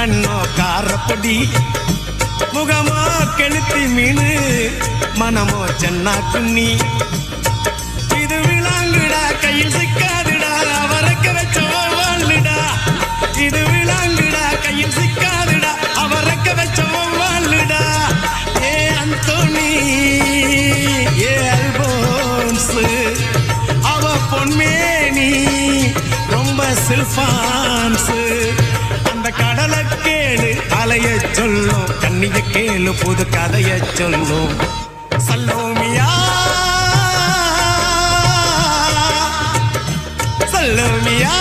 கண்ணோ காரப்பொடி முகமோ கெளுத்தி மீனு மனமோ சென்னா குன்னி இது விளாங்குடா கையில் சிக்காதுடா அவரக்க வச்ச வாழ்டா இது விளாங்குடா கையில் சிக்காதுடா அவரக்க வச்ச வாழ்டா ஏ அந்தோனி ஏ அல்போன்ஸ் அவ பொன்மேனி ரொம்ப சில்பான்ஸ் அந்த கடலை கேளு அலைய சொல்லும் கண்ணிய கேளு புது கதைய சொல்லும் சல்லோமியா சல்லோமியா